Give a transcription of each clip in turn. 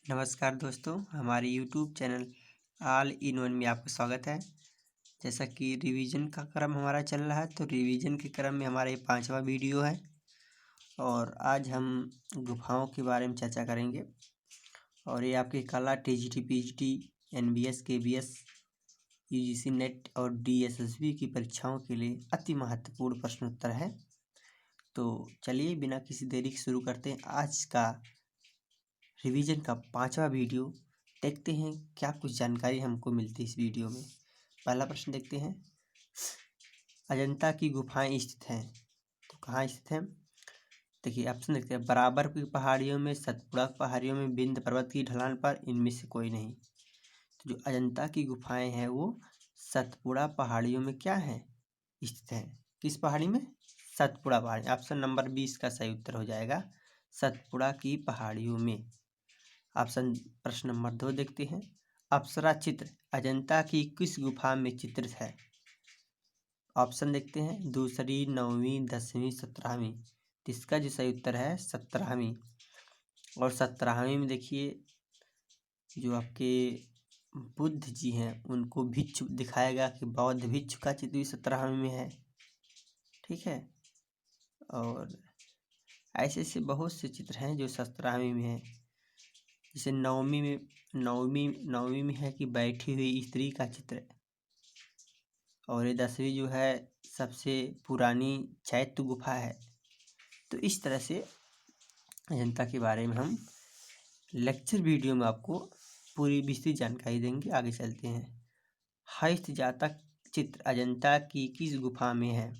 नमस्कार दोस्तों, हमारे YouTube channel all in one में आपका स्वागत है। जैसा कि रिवीजन का क्रम हमारा चल रहा है, तो रिवीजन के क्रम में हमारा ये 5वां वीडियो है और आज हम गुफाओं के बारे में चर्चा करेंगे। और ये आपकी कला TGT, PGT, NBS, KBS, UGC net और डीएसएसबी की परीक्षाओं के लिए अति महत्वपूर्ण प्रश्न उत्तर है। तो चलिए बिना किसी देरी के शुरू करते हैं आज का रिवीजन का 5वां वीडियो। देखते हैं क्या कुछ जानकारी हमको मिलती है इस वीडियो में। पहला प्रश्न देखते हैं, अजंता की गुफाएं स्थित हैं, तो कहाँ स्थित हैं? देखिए ऑप्शन देखते हैं, बराबर की पहाड़ियों में, सतपुड़ा पहाड़ियों में, विंध्य पर्वत की ढलान पर, इनमें से कोई नहीं। तो जो अजंता की गुफाएं हैं वो सतपुड़ा पहाड़ियों में क्या है, स्थित है। किस पहाड़ी में? सतपुड़ा पहाड़ी। ऑप्शन नंबर 20 का सही उत्तर हो जाएगा, सतपुड़ा की पहाड़ियों में। प्रश्न नंबर 2 देखते हैं, अप्सरा चित्र अजंता की किस गुफा में चित्रित है? ऑप्शन देखते हैं, दूसरी, 9वीं, 10वीं, 17वीं। तो इसका जो सही उत्तर है 17वीं। और 17वीं में देखिए जो आपके बुद्ध जी हैं उनको भिक्षु दिखाएगा कि बौद्ध भिक्षु का चित्र भी 17वीं में है। ठीक है, और ऐसे ऐसे बहुत से चित्र हैं जो 17वीं में है। जैसे नौवीं में है कि बैठी हुई स्त्री का चित्र, और ये 10वीं जो है सबसे पुरानी चैत्य गुफा है। तो इस तरह से अजंता के बारे में हम लेक्चर वीडियो में आपको पूरी विस्तृत जानकारी देंगे। आगे चलते हैं, हस्त जातक चित्र अजंता की किस गुफा में है?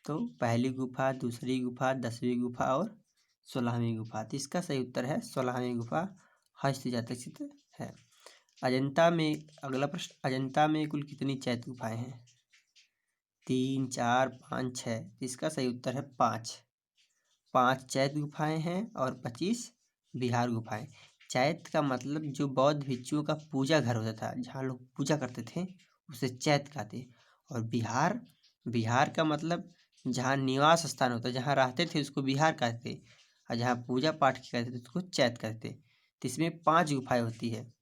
तो पहली गुफा, दूसरी गुफा, 10वीं गुफा और 16वीं गुफा। तो इसका सही उत्तर है 16वीं गुफा हस्त जातक चित्र है। अजंता में अगला प्रश्न, अजंता में कुल कितनी चैत्य गुफाएं हैं? 3, 4, 5, 6। इसका सही उत्तर है 5। 5 चैत्य गुफाएं हैं और 25 विहार गुफाएं। चैत्य का मतलब जो बौद्ध भिक्षुओं का पूजा घर होता था, जहाँ लोग पूजा करते थे, उसे चैत्य कहते। और विहार का मतलब जहाँ निवास स्थान होता है, जहाँ रहते थे उसको विहार कहते, और जहाँ पूजा पाठ करते थे उसको चैत्य कहते। तो इसमें 5 गुफाएं होती है।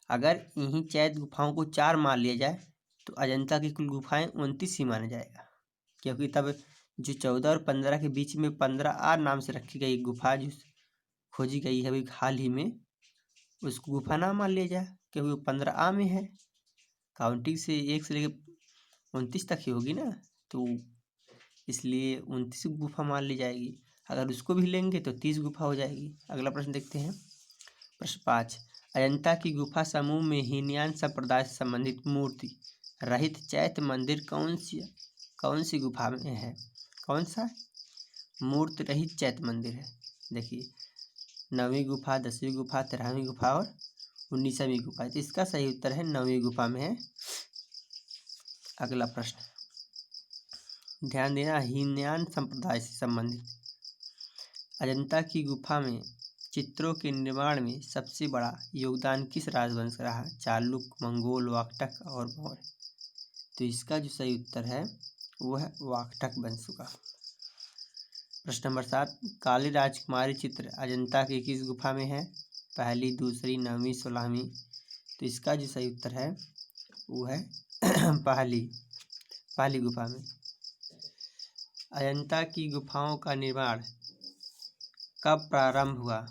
अगर इन्हीं चैत्य गुफाओं को 4 मान लिया जाए तो अजंता की कुल गुफाएं 29 ही माना जाएगा, क्योंकि तब जो 14 और 15 के बीच में 15 नाम से रखी गई गुफा जो खोजी गई है अभी हाल ही में, उसको गुफा ना मान लिया जाए, क्योंकि वो 15 में है। काउंटिंग से 1 से लेकर 29 तक ही होगी ना, तो इसलिए 29 गुफा मान ली जाएगी। अगर उसको भी लेंगे तो 30 गुफा हो जाएगी। अगला प्रश्न देखते हैं, प्रश्न 5, अजंता की गुफा समूह में हीनयान संप्रदाय से संबंधित मूर्ति रहित चैत्य मंदिर कौन सी गुफा में है? कौन सा मूर्ति रहित चैत्य मंदिर है? देखिए 9वीं गुफा, 10वीं गुफा, 13वीं गुफा और 19वीं गुफा। तो इसका सही उत्तर है 9वीं गुफा में है। अगला प्रश्न ध्यान देना, हीनयान संप्रदाय से संबंधित अजंता की गुफा में चित्रों के निर्माण में सबसे बड़ा योगदान किस राजवंश का रहा? चालुक्य, मंगोल, वाकटक और मौर्य। तो इसका जो सही उत्तर है वो है वाकटक वंश का। प्रश्न नंबर 7, काली राजकुमारी चित्र अजंता की किस गुफा में है? पहली, दूसरी, 9वीं, 16वीं। तो इसका जो सही उत्तर है वो है पहली गुफा में। अजंता की गुफाओं का निर्माण कब प्रारंभ हुआ?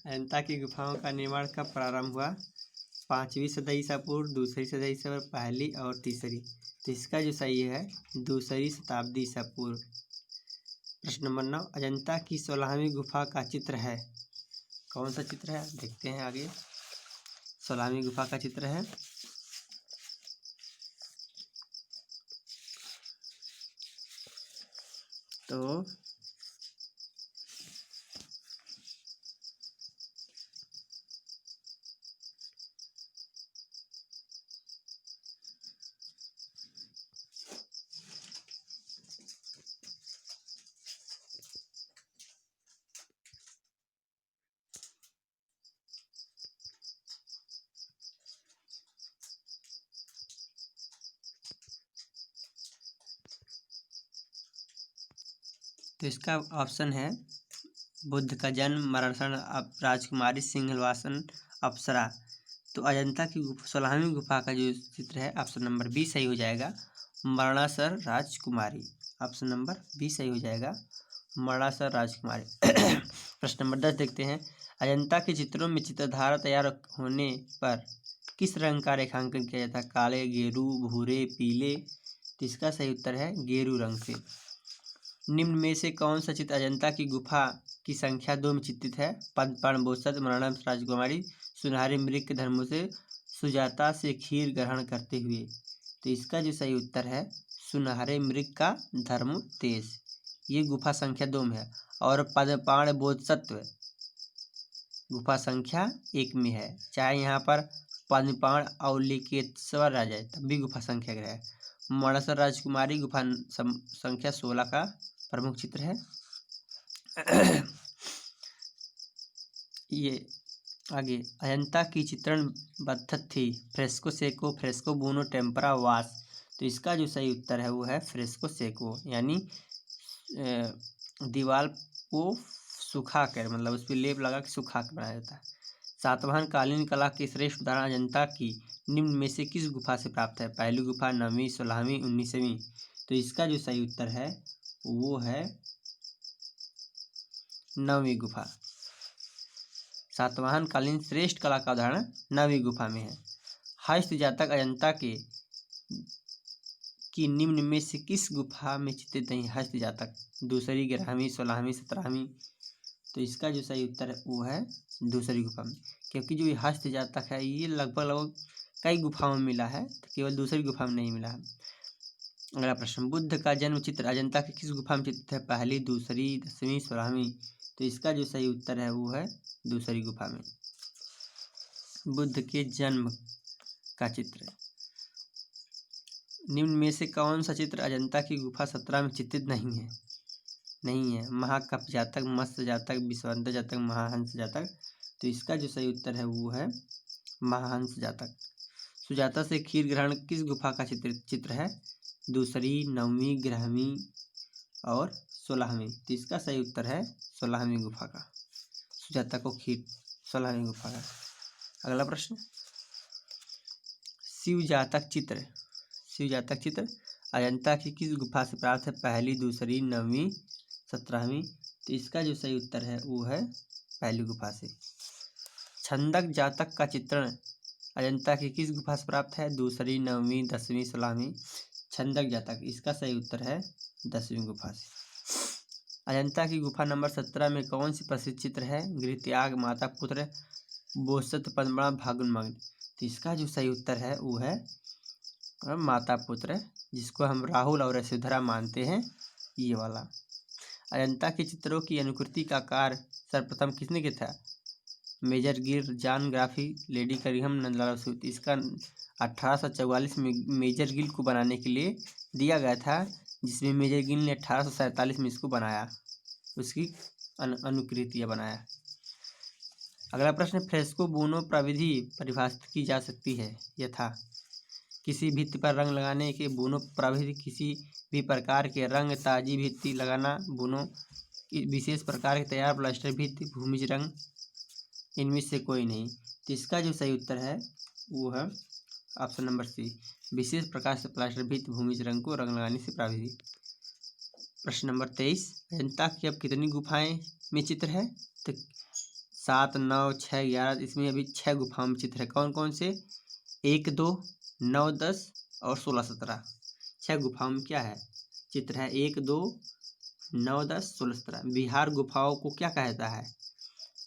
अजंता की गुफाओं का निर्माण कब प्रारंभ हुआ? 5वीं सदी ईसा पूर्व, दूसरी सदी ईसा पूर्व, पहली और तीसरी। तो इसका जो सही है 2री शताब्दी ईसा पूर्व। प्रश्न नंबर 9, अजंता की 16वीं गुफा का चित्र है, कौन सा चित्र है? देखते हैं आगे। 16वीं गुफा का चित्र है, तो इसका ऑप्शन है बुद्ध का जन्म, मरण, राजकुमारी, सिंहासन, अप्सरा। तो अजंता की 16वीं गुफा का जो चित्र है ऑप्शन नंबर बी सही हो जाएगा, मरणासर राजकुमारी। ऑप्शन नंबर बी सही हो जाएगा, मरणासर राजकुमारी। प्रश्न नंबर 10 देखते हैं। अजंता के चित्रों में चित्रधारा तैयार होने पर किस रंग का रेखांकन किया जाता है? काले, गेरू, भूरे, पीले। तो इसका सही उत्तर है गेरू रंग से। निम्न में से कौन सा चित्र अजंता की गुफा की संख्या 2 में चित्रित है? पद्मपाण बोसत, मरणम राजकुमारी, सुनहरे मृग के धर्मों से सुजाता से खीर ग्रहण करते हुए। तो इसका जो सही उत्तर है सुनहरे मृग का धर्म तेज। ये गुफा संख्या 2 में है। और पद्मपाण बोधसत्व गुफा संख्या 1 में है। चाहे यहाँ पर पद्मपाण और लिकेश्वर आ जाए तब भी गुफा संख्या ग्रह है। मणसर राजकुमारी गुफा संख्या 16 का प्रमुख चित्र है। ये आगे अजंता की चित्रण पद्धति थी फ्रेस्को सेको, फ्रेस्को बुनो, टेम्परा, वाश। तो इसका जो सही उत्तर है वो है फ्रेस्को सेको, यानी दीवार को सुखा कर, मतलब उस पर लेप लगा के सुखा कर बनाया जाता है। सातवाहन कालीन कला के श्रेष्ठ उदाहरण अजंता की निम्न में से किस गुफा से प्राप्त है? पहली गुफा, 9वीं, 16वीं, 19वीं। तो इसका जो सही उत्तर है वो है 9वीं गुफा। सातवाहन कालीन श्रेष्ठ कला का उदाहरण 9वीं गुफा में है। हस्त जातक अजंता के की निम्न में से किस गुफा में चित्रित नहीं? हस्त जातक 2री, 11वीं, 16वीं, 17वीं। तो इसका जो सही उत्तर है वो है 2री गुफा में, क्योंकि जो ये हस्त जातक है ये लगभग कई गुफाओं में मिला है, तो केवल 2री गुफा में नहीं मिला है। अगला प्रश्न, बुद्ध का जन्म चित्र अजंता की किस गुफा में चित्रित है? पहली, 2री, 10वीं, 16वीं। तो इसका जो सही उत्तर है वो है 2री गुफा में। बुद्ध के जन्म का चित्र निम्न में से कौन सा चित्र अजंता की गुफा 17 में चित्रित नहीं है? महाकप जातक, मत्स्य जातक, विश्ववंत जातक, महाहंस जातक। तो इसका जो सही उत्तर है वो है महाहंस जातक। सुजाता से खीर ग्रहण किस गुफा का चित्र है? 2री, 9वीं, 11वीं और 16वीं। तो इसका सही उत्तर है 16वीं गुफा का। सुजाता को खीर 16वीं गुफा का। अगला प्रश्न, शिव जातक चित्र अजंता की किस गुफा से प्राप्त है? पहली, 2री, 9वीं, 17वीं। तो इसका जो सही उत्तर है वो है पहली गुफा से। छंदक जातक का चित्रण अजंता की किस गुफा से प्राप्त है? 2री, 9वीं, 10वीं, 16वीं। छंदक जातक, इसका सही उत्तर है 10वीं गुफा से। अजंता की गुफा नंबर 17 में कौन सी प्रसिद्ध चित्र है? गृहत्याग, माता पुत्र, बोसत, पद्मपाण, भागुनमग्न। तो इसका जो सही उत्तर है वो है माता पुत्र, जिसको हम राहुल और यशोधरा मानते हैं, ये वाला। अजंता के चित्रों की अनुकृति का कार्य सर्वप्रथम किसने किया था? Major Gill, John Griffiths, lady करिंघम, नंदलाल बोस। इसका 1844 में मेजर गिल को बनाने के लिए दिया गया था, जिसमें मेजर गिल ने 1847 में इसको बनाया, उसकी अनुकृतियाँ बनाया। अगला प्रश्न, फ्रेस्को बुनो प्रविधि परिभाषित की जा सकती है यथा? किसी भित्ति पर रंग लगाने के बुनो प्रविधि, किसी भी प्रकार के रंग, ताजी भित्ति लगाना, बुनो, विशेष प्रकार के तैयार प्लास्टर भित्ति, भूमिज रंग। इनमें से कोई नहीं। तो इसका जो सही उत्तर है वो है ऑप्शन नंबर सी, विशेष प्रकार से प्लास्टर भित्ति, भूमिज रंग को रंग लगाने से प्रविधि। प्रश्न नंबर 23, अजंता की अब कितनी गुफाएं में चित्र है? तो 7, 9, 6, 11। इसमें अभी 6 गुफाओं में चित्र है। कौन कौन से? 1, 2, 9, 10 और 16, 17। 6 गुफाओं में क्या है चित्र है? 1, 2, 9, 10, 16, 17। बिहार गुफाओं को क्या कहता है?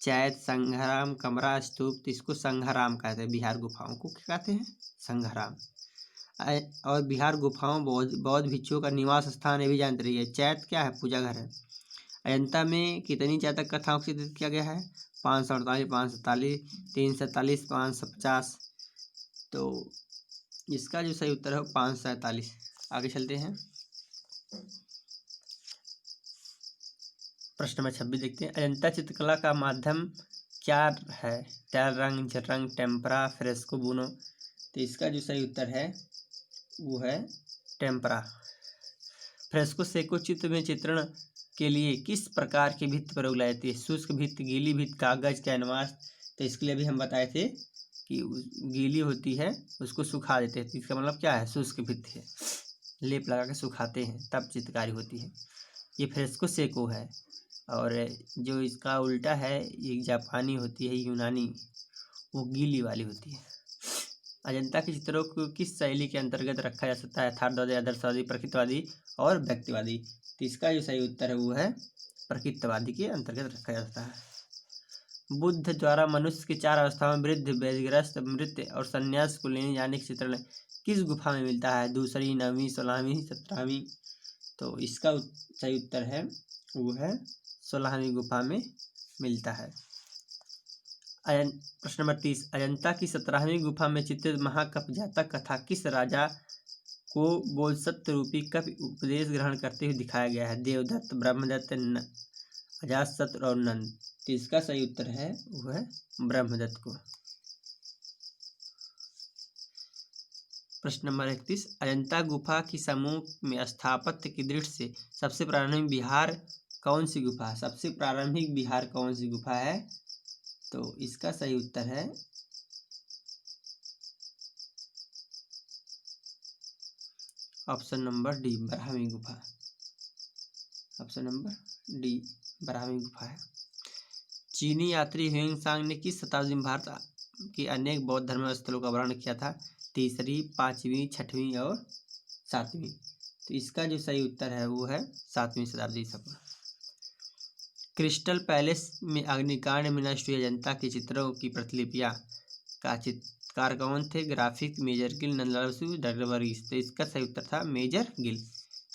चैत, संघराम, कमरा, स्तूप। तो इसको संघराम कहते हैं। बिहार गुफाओं को क्या कहते हैं? संघराम। और बिहार गुफाओं बौद्ध भिक्षुओं का निवास स्थान, ये भी जानते रहिए। चैत क्या है? पूजा घर है। अजंता में कितनी जातक कथाओं को चित्रित किया गया है? 548, 547, 347, 550। तो इसका जो सही उत्तर है 547। आगे चलते हैं। प्रश्न नंबर 26 देखते हैं। अजंता चित्रकला का माध्यम क्या है? तेल रंग, जल रंग, टेम्परा, फ्रेस्को, बुनो। तो इसका जो सही उत्तर है वो है टेम्परा। फ्रेस्को सेको चित्र में चित्रण के लिए किस प्रकार की भित्ति प्रयोग लाई जाती है? शुष्क भित्ति, गीली भित्ति, कागज, कैनवास। तो इसके लिए भी हम बताए थे कि गीली होती है उसको सुखा देते हैं, तो इसका मतलब क्या है? शुष्क भित्ति है, लेप लगा के सुखाते हैं तब चित्रकारी होती है। ये फ्रेस्को सेको है। और जो इसका उल्टा है ये जापानी होती है, यूनानी, वो गीली वाली होती है। अजंता के चित्रों को किस शैली के अंतर्गत रखा जा सकता है? यथार्थवादी, आदर्शवादी, प्रकृतवादी और व्यक्तिवादी। तो इसका जो सही उत्तर है वो है प्रकृतवादी के अंतर्गत रखा जा सकता है। बुद्ध द्वारा मनुष्य की 4 अवस्थाओं में वृद्ध, व्याधिग्रस्त, मृत और संन्यास को लेने जाने के चित्रण किस गुफा में मिलता है? दूसरी, 9वीं, 16वीं, 17वीं। तो इसका सही उत्तर है वो है 16वीं गुफा में मिलता है। प्रश्न नंबर 30, अजंता की 17वीं गुफा में चित्रित महाकप जातक कथा किस राजा को बोधसत्व रूपी कप उपदेश ग्रहण करते हुए दिखाया गया है? देवदत्त, ब्रह्मदत्त, अजातशत्रु और नंद। तो इसका सही उत्तर है वो है ब्रह्मदत्त को। प्रश्न नंबर 31, अजंता गुफा की समूह में स्थापत्य की दृष्टि से सबसे प्रारंभिक विहार कौन सी गुफा है? सबसे प्रारंभिक विहार कौन सी गुफा है? तो इसका सही उत्तर है ऑप्शन नंबर डी, बराहवी गुफा। ऑप्शन नंबर डी, बराहवी गुफा है। चीनी यात्री ह्वेंसांग ने किस शताब्दी में भारत के अनेक बौद्ध धर्म स्थलों का वर्णन किया था? तीसरी, 5वीं, 6वीं और 7वीं। तो इसका जो सही उत्तर है वो है 7वीं शताब्दी ईसा पूर्व। क्रिस्टल पैलेस में अग्निकांड में नष्ट हुई अजंता के चित्रों की प्रतिलिपियां का चित्रकार कौन थे? Graphic, major Gill, Nandlal Basu, doctor Varghese. तो इसका सही उत्तर था मेजर गिल।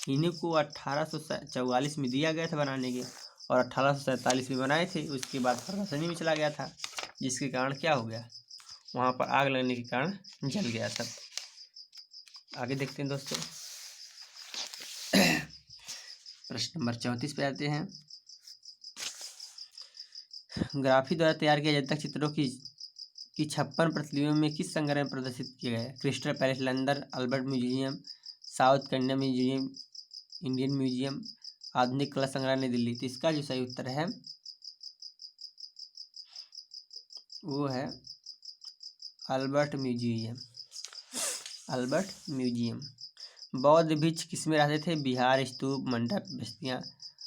इन्हीं को 1844 में दिया गया था बनाने के और 1847 में बनाए थे। उसके बाद प्रदर्शनी में चला गया था, जिसके कारण क्या हो गया, वहाँ पर आग लगने के कारण जल गया सब। आगे देखते हैं दोस्तों। प्रश्न नंबर 34 पे आते हैं। ग्राफी द्वारा तैयार किए अजंता चित्रों की 56 प्रतिलिपियों में किस संग्रह में प्रदर्शित किया गया है? Crystal palace London, Albert museum, south Canada museum, Indian museum, आधुनिक कला संग्रहालय नई दिल्ली। तो इसका जो सही उत्तर है वो है अल्बर्ट म्यूजियम। Albert museum. बौद्ध भिक्ष किस में रहते थे? बिहार, स्तूप, मंडप, बस्तियाँ।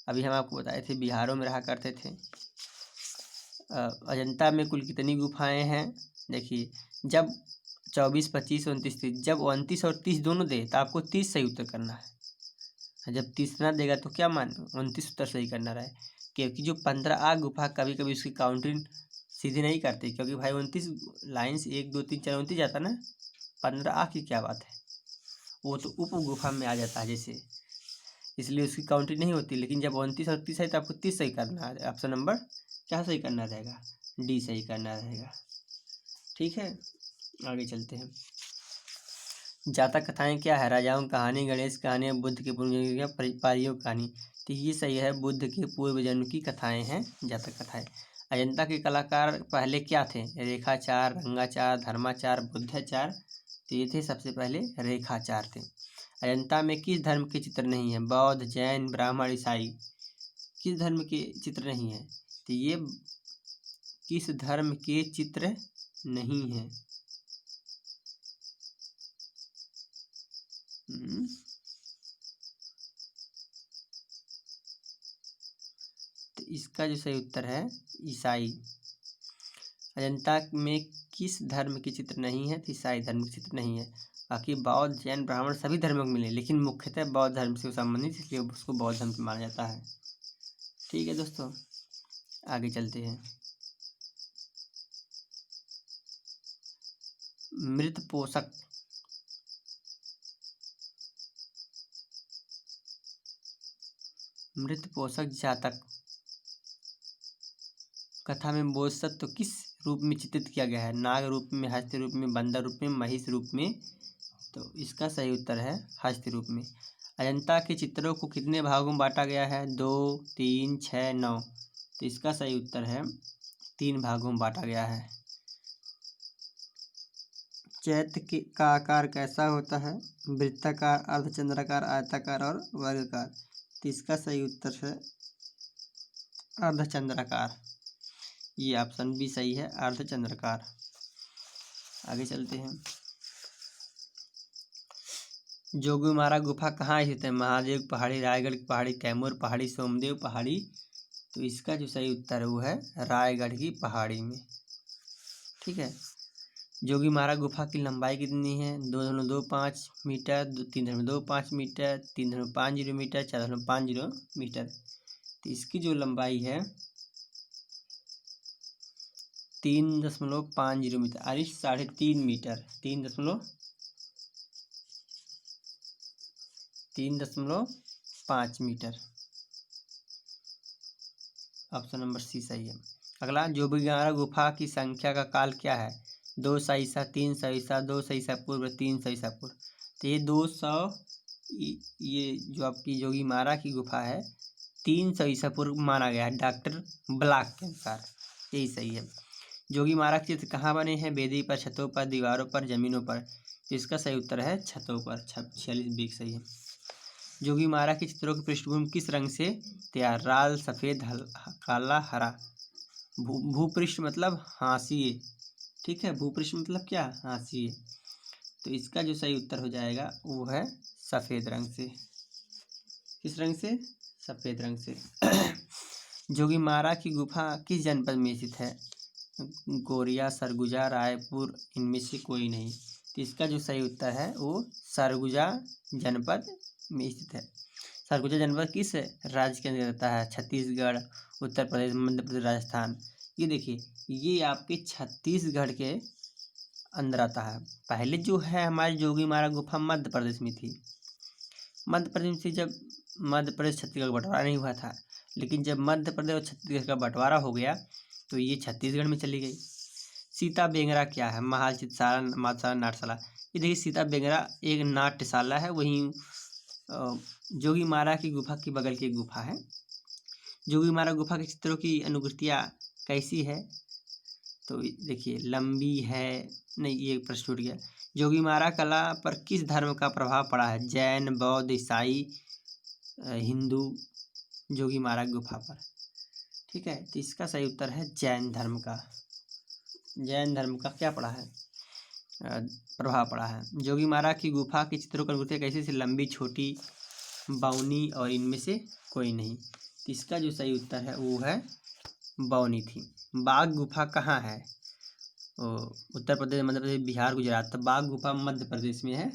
अभी हम आपको बताए थे बिहारों में रहा करते थे। अजंता में कुल कितनी गुफाएं हैं? देखिए, जब 24, 25, 29, 30, जब 29 और 30 दोनों दे तो आपको 30 सही उत्तर करना है। जब 30 ना देगा तो क्या मान 29 उत्तर सही करना रहे, क्योंकि जो 15 गुफा कभी कभी उसकी काउंटिंग सीधी नहीं करते, क्योंकि भाई 29 लाइन्स 1, 2, 3, 4, 29 जाता ना, 15 की क्या बात है, वो तो उप गुफा में आ जाता है जैसे, इसलिए उसकी काउंटिंग नहीं होती। लेकिन जब 29 और 30 है तो आपको 30 सही करना है। ऑप्शन नंबर क्या सही करना रहेगा? डी सही करना रहेगा। ठीक है, आगे चलते हैं। जातक कथाएं क्या है? राजाओं की कहानी, गणेश कहानी, बुद्ध के पूर्व जन्म की पारियों की कहानी। तो ये सही है, बुद्ध के पूर्व जन्म की कथाएं हैं जातक कथाएं। अजंता के कलाकार पहले क्या थे? रेखाचार, रंगाचार, धर्माचार, बुद्धाचार। तो ये थे सबसे पहले रेखाचार थे। अजंता में किस धर्म के चित्र नहीं है? बौद्ध, जैन, ब्राह्मण, ईसाई। किस धर्म के चित्र नहीं है? तो ये किस धर्म के चित्र नहीं है? तो इसका जो सही उत्तर है ईसाई। अजंता में किस धर्म के चित्र नहीं है? तो ईसाई धर्म के चित्र नहीं है। बाकी बौद्ध, जैन, ब्राह्मण सभी धर्मों को मिले, लेकिन मुख्यतः बौद्ध धर्म से संबंधित, इसलिए उसको बौद्ध धर्म माना जाता है। ठीक है दोस्तों, आगे चलते हैं। मृत पोषक जातक कथा में बोधसत्व किस रूप में चित्रित किया गया है? नाग रूप में, हस्त रूप में, बंदर रूप में, महिष रूप में। तो इसका सही उत्तर है हस्त रूप में। अजंता के चित्रों को कितने भागों में बांटा गया है? 2, 3, 6, 9। तो इसका सही उत्तर है 3 भागों में बांटा गया है। चैत्य का आकार कैसा होता है? वृत्ताकार, अर्धचंद्राकार, आयताकार और वर्गाकार। तो इसका सही उत्तर है अर्धचंद्राकार। ये ऑप्शन बी सही है, अर्धचंद्राकार। आगे चलते हैं। जोगीमारा गुफा कहाँ स्थित है? महादेव पहाड़ी, रायगढ़ की पहाड़ी, कैमूर पहाड़ी, सोमदेव पहाड़ी। तो इसका जो सही उत्तर है वो है रायगढ़ की पहाड़ी में। ठीक है। जोगीमारा गुफा की लंबाई कितनी है? 2.25 मीटर, 3.25 मीटर, 3.50 मीटर, 4.50 मीटर। तो इसकी जो लंबाई है 3.50 मीटर, अरे 3.5 metre, 3.5 metre. Option number C सही है। अगला, जोगीमारा गुफा की संख्या का काल क्या है? 200 ईसा, 300 ईसा, 200 ईसा पूर्व, 300 ईसा पूर्व। तो ये 200, ये जो आपकी जोगीमारा की गुफा है 300 ईसा पूर्व माना गया है डॉक्टर ब्लॉक के अनुसार। यही सही है। जोगीमारा के चित्र कहाँ बने हैं? वेदी पर, छतों पर, दीवारों पर, जमीनों पर। तो इसका सही उत्तर है छतों पर। 46 बी सही है। जोगीमारा के चित्रों की पृष्ठभूमि किस रंग से तैयार? लाल, सफ़ेद, काला, हरा। भूपृष्ठ मतलब हाशिए। ठीक है, भूपृष्ठ मतलब क्या? हाशिए। तो इसका जो सही उत्तर हो जाएगा वो है सफ़ेद रंग से। किस रंग से? सफ़ेद रंग से। जोगीमारा की गुफा किस जनपद में स्थित है? कोरिया, सरगुजा, रायपुर, इनमें से कोई नहीं। तो इसका जो सही उत्तर है वो सरगुजा जनपद में स्थित है। सरगुजा जनपद किस राज्य के अंदर आता है? छत्तीसगढ़, उत्तर प्रदेश, मध्य प्रदेश, राजस्थान। ये देखिए, ये आपके छत्तीसगढ़ के अंदर आता है। पहले जो है हमारी जोगीमारा गुफा मध्य प्रदेश में थी। मध्य प्रदेश से जब मध्य प्रदेश छत्तीसगढ़ का बंटवारा नहीं हुआ था, लेकिन जब मध्य प्रदेश और छत्तीसगढ़ का बंटवारा हो गया तो ये छत्तीसगढ़ में चली गई। सीता बेंगरा क्या है? महल, चित्रशाला, मातशाला, नाट्यशाला। ये देखिए, सीता बेंगरा एक नाट्यशाला है, वहीं जोगीमारा की गुफा के बगल की गुफा है। जोगीमारा गुफा के चित्रों की अनुकृतियाँ कैसी है? तो देखिए, लंबी है, नहीं ये प्रश्न छूट गया। जोगीमारा कला पर किस धर्म का प्रभाव पड़ा है? जैन, बौद्ध, ईसाई, हिंदू। जोगीमारा गुफा पर। ठीक है, तो इसका सही उत्तर है जैन धर्म का। जैन धर्म का क्या पड़ा है? प्रभाव पड़ा है। जोगीमारा की गुफा की चित्रों की अनुकृतियाँ कैसी थी? लंबी, छोटी, बौनी और इनमें से कोई नहीं। तो इसका जो सही उत्तर है वो है बौनी थी। बाघ गुफा कहाँ है? उत्तर प्रदेश, मध्य प्रदेश, बिहार, गुजरात। तो बाघ गुफा मध्य प्रदेश में है।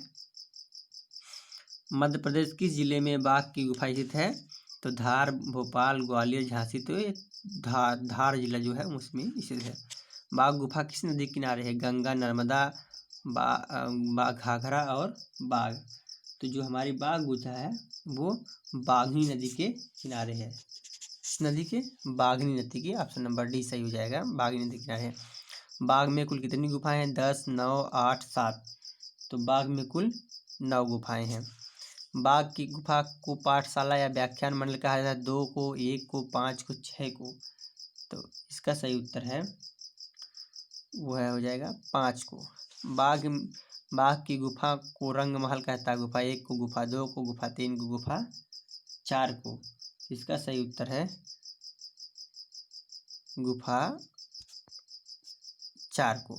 मध्य प्रदेश किस जिले में बाघ की गुफा स्थित है? तो धार, भोपाल, ग्वालियर, झांसी। तो ये धार जिला जो है उसमें स्थित है। बाघ गुफा किस नदी के किनारे है? गंगा, नर्मदा, घाघरा और बाघ। तो जो हमारी बाघ गुफा है वो बाघनी नदी के किनारे है। नदी के बाघनी नदी की। ऑप्शन नंबर डी सही हो जाएगा, बाघनी नदी के किनारे है। बाघ में कुल कितनी गुफाएं हैं? 10, 9, 8, 7। तो बाघ में कुल 9 गुफाएं हैं। बाघ की गुफा को पाठशाला या व्याख्यान मंडल कहा जाता है? 2 को, 1 को, 5 को, 6 को। तो इसका सही उत्तर है वो है हो जाएगा 5 को। बाघ की गुफा को रंग महल कहता है? गुफा 1 को, गुफा 2 को, गुफा 3 को, गुफा 4 को। इसका सही उत्तर है गुफा 4 को।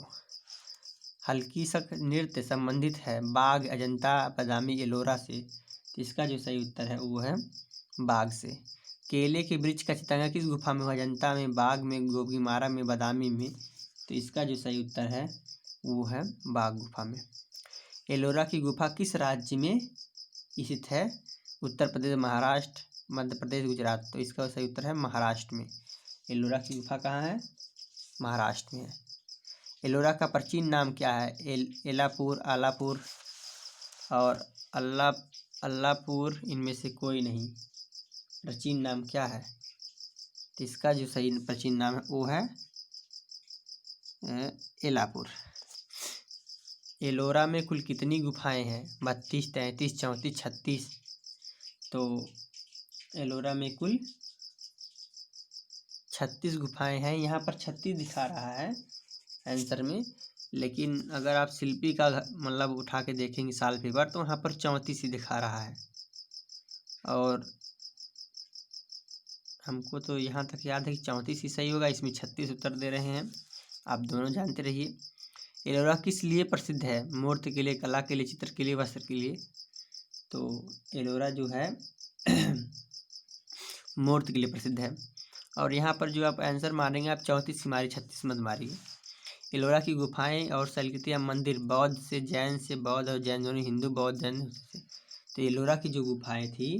हल्की शक नृत्य संबंधित है बाघ, अजंता, बादामी, एलोरा से। तो इसका जो सही उत्तर है वो है बाघ से। केले के वृक्ष का चित्रांकन किस गुफा में हुआ? अजंता में, बाघ में, जोगीमारा में, बादामी में। तो इसका जो सही उत्तर है वो है बाघ गुफा में। एलोरा की गुफा किस राज्य में स्थित है? उत्तर प्रदेश, महाराष्ट्र, मध्य प्रदेश, गुजरात। तो इसका सही उत्तर है महाराष्ट्र में। एलोरा की गुफा कहाँ है? महाराष्ट्र में है। एलोरा का प्राचीन नाम क्या है? एलापुर, आलापुर और अल्लापुर, इनमें से कोई नहीं। प्राचीन नाम क्या है? तो इसका जो सही प्राचीन नाम है वो है एलापुर। एलोरा में कुल कितनी गुफाएं हैं? 32, 33, 34, 36। तो एलोरा में कुल 36 गुफाएं हैं। यहाँ पर 36 दिखा रहा है आंसर में, लेकिन अगर आप शिल्पी का मतलब उठा के देखेंगे साल पेपर तो वहाँ पर 34 ही दिखा रहा है। और हमको तो यहाँ तक याद है कि 34 ही सही होगा, इसमें 36 उत्तर दे रहे हैं। आप दोनों जानते रहिए। एलोरा किस लिए प्रसिद्ध है? मूर्ति के लिए, कला के लिए, चित्र के लिए, वस्त्र के लिए? तो एलोरा जो है मूर्ति के लिए प्रसिद्ध है। और यहाँ पर जो आप आंसर मारेंगे, आप 34 ही मारिए, 36 मत मारिए। एलोरा की गुफाएं और शैलकृतियाँ मंदिर बौद्ध से, जैन से, बौद्ध और जैन दोनों, हिंदू बौद्ध जैन से। तो एलोरा की जो गुफाएं थी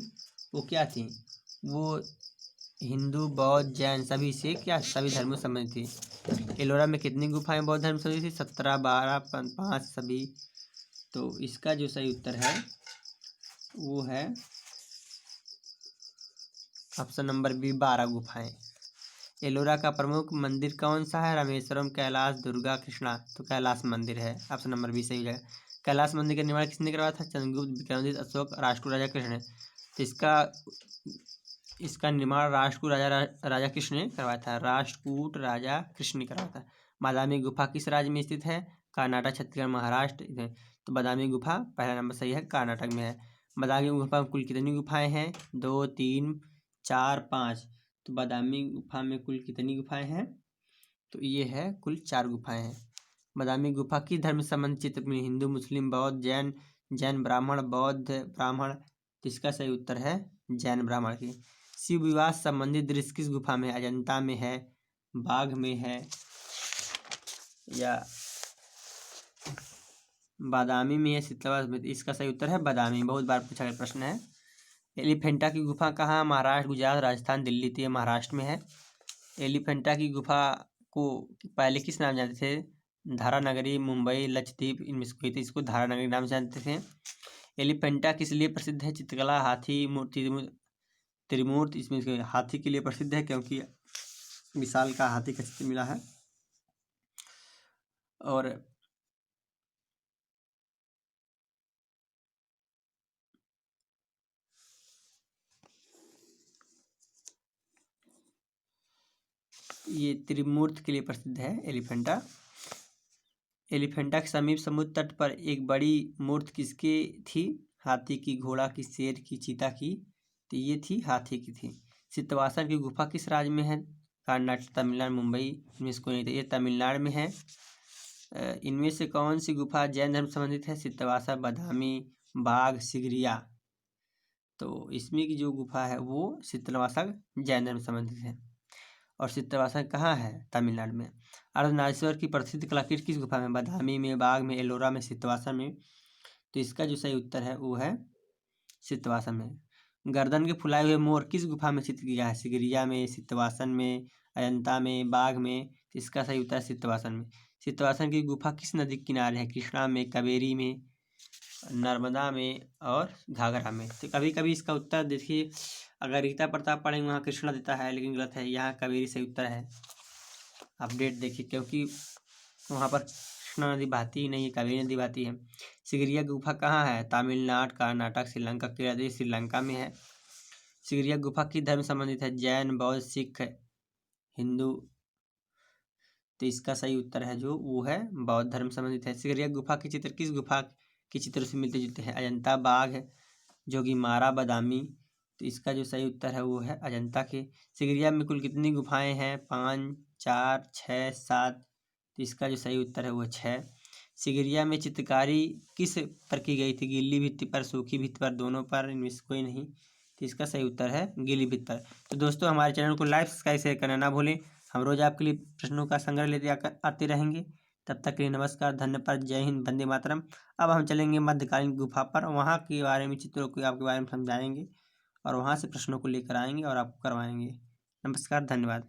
वो क्या थी? वो हिंदू बौद्ध जैन सभी से क्या, सभी धर्मों से संबंधित थी। एलोरा में कितनी गुफाएं बौद्ध धर्म से संबंधित थी? 17, 12, 5 सभी। तो इसका जो सही उत्तर है वो है ऑप्शन नंबर बी, 12 गुफाएं। एलोरा का प्रमुख मंदिर कौन सा है? रामेश्वरम, कैलाश, दुर्गा, कृष्णा। तो कैलाश मंदिर है, ऑप्शन नंबर बी सही हो जाएगा। कैलाश मंदिर का निर्माण किसने करवाया था? चंद्रगुप्त, विक्रमादित्य, अशोक, राष्ट्रकूट राजा कृष्ण ने। तो इसका निर्माण राष्ट्रकूट राजा कृष्ण ने करवाया था। राष्ट्रकूट राजा कृष्ण ने करवाया था। बादामी गुफा किस राज्य में स्थित है? कर्नाटक, छत्तीसगढ़, महाराष्ट्र। तो बादामी गुफा पहला नंबर सही है, कर्नाटक में है। बादामी गुफा में कुल कितनी गुफाएं हैं? 2, 3, 4, 5। तो बादामी गुफा में कुल कितनी गुफाएं हैं? तो ये है कुल 4 गुफाएं हैं। बादामी गुफा किस धर्म से संबंधित चित्र में? हिंदू, मुस्लिम, बौद्ध, जैन, जैन ब्राह्मण, बौद्ध ब्राह्मण। तो इसका सही उत्तर है जैन ब्राह्मण की। शिव विवाह संबंधित दृश्य किस गुफा में? अजंता में है, बाघ में है, या बादामी में है, शीतलावास में? इसका सही उत्तर है बादामी। बहुत बार पूछा गया प्रश्न है। एलिफेंटा की गुफा कहाँ? महाराष्ट्र, गुजरात, राजस्थान, दिल्ली। तो ये महाराष्ट्र में है। एलिफेंटा की गुफा को पहले किस नाम जानते थे? धारा नगरी, मुंबई, लक्षद्वीप, इनमें से कोई। तो इसको धारा नगरी नाम से जानते थे। एलिफेंटा किस लिए प्रसिद्ध है? चित्रकला, हाथी, मूर्ति, त्रिमूर्ति। इसमें हाथी के लिए प्रसिद्ध है क्योंकि विशाल का हाथी का चित्र मिला है। और ये त्रिमूर्ति के लिए प्रसिद्ध है एलिफेंटा। एलिफेंटा के समीप समुद्र तट पर एक बड़ी मूर्ति किसकी थी? हाथी की, घोड़ा की, शेर की, चीता की। तो ये थी हाथी की थी। सिद्धवासन की गुफा किस राज्य में है? कर्नाटक, तमिलनाडु, मुंबई। इनमें से कोई नहीं था, ये तमिलनाडु में है। इनमें से कौन सी गुफा जैन धर्म से संबंधित है? सिद्धवासा, बादामी, बाघ, सिगरिया। तो इसमें की जो गुफा है वो सिद्धवासा जैन धर्म से संबंधित है। और सिद्धवासा कहाँ है? तमिलनाडु में। अर्धनारीश्वर की प्रसिद्ध कलाकृति किस गुफा में? बादामी में, बाघ में, एलोरा में, सिद्धवासा में। तो इसका जो सही उत्तर है वो है सिद्धवासा में। गर्दन के फुलाए हुए मोर किस गुफा में चित्र किया है? सिगरिया में, सिद्धवासन में, अजंता में, बाघ में। तो इसका सही उत्तर है सिद्धवासन में। सिद्धवासन की गुफा किस नदी के किनारे है? कृष्णा में, कावेरी में, नर्मदा में और घाघरा में। तो कभी कभी इसका उत्तर देखिए, अगर रीता प्रताप पढ़ेंगे वहाँ कृष्णा देता है, लेकिन गलत है, यहाँ कावेरी सही उत्तर है। अपडेट देखिए, क्योंकि वहाँ पर कृष्णा नदी बहती ही नहीं है, कावेरी नदी बहती है। सिगरिया गुफा कहाँ है? तमिलनाडु, कर्नाटक, श्रीलंका। केरल, श्रीलंका में है। सिगरिया गुफा किस धर्म से संबंधित है? जैन, बौद्ध, सिख, हिंदू। तो इसका सही उत्तर है जो वो है बौद्ध धर्म से संबंधित है। सिगरिया गुफा के चित्र किस गुफा के चित्र से मिलते जुलते हैं? अजंता, बाघ, जोगीमारा, बादामी। तो इसका जो सही उत्तर है वो है अजंता के। सिगरिया में कुल कितनी गुफाएं हैं? 5, 4, 6, 7। तो इसका जो सही उत्तर है वो 6। सिगरिया में चित्रकारी किस पर की गई थी? गीली भित्ति पर, सूखी भित्ति पर, दोनों पर, इनमें से कोई नहीं। तो इसका सही उत्तर है गीली भित्ति पर। तो दोस्तों हमारे चैनल को लाइक, सब्सक्राइब, शेयर करना ना भूलें। हम रोज आपके लिए प्रश्नों का संग्रह लेते आते रहेंगे। तब तक के लिए नमस्कार, धन्यवाद, जय हिंद, वंदे मातरम। अब हम चलेंगे मध्यकालीन गुफा पर, वहाँ के बारे में, चित्रों को आपके बारे में समझाएंगे और वहाँ से प्रश्नों को लेकर आएंगे और आपको करवाएंगे। नमस्कार, धन्यवाद।